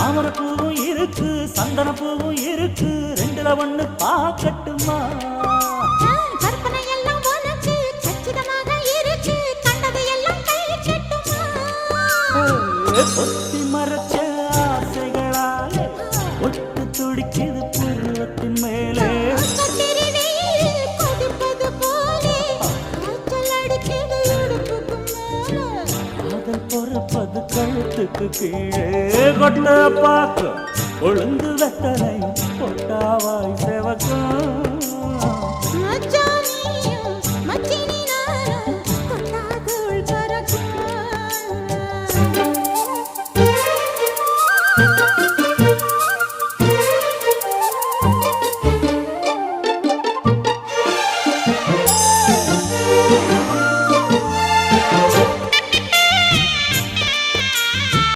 தாமரை பூவும் இருக்கு சந்தன பூவும் இருக்கு ரெண்டுல ஒண்ணு பாக்கட்டுமா கற்பனை எல்லாம் உனக்கு சச்சிதமாக இருக்கு கண்டது எல்லாம் கை கட்டுமா பொத்தி மறைச்ச ஆசைகளாலே ஒட்டு துடிக்குது புருவத்தின் மேலே கொதிப்பது போலே காய்ச்சல் அடிக்குது இடுப்புக்கு மேலே காதல் பொறப்பது கழுத்துக்கு கீழே கொட்ட பார்க்க ஒழுங்கு வெத்தனை பொட்டாவாய் செவக்கும் மச்சானியும் மச்சினி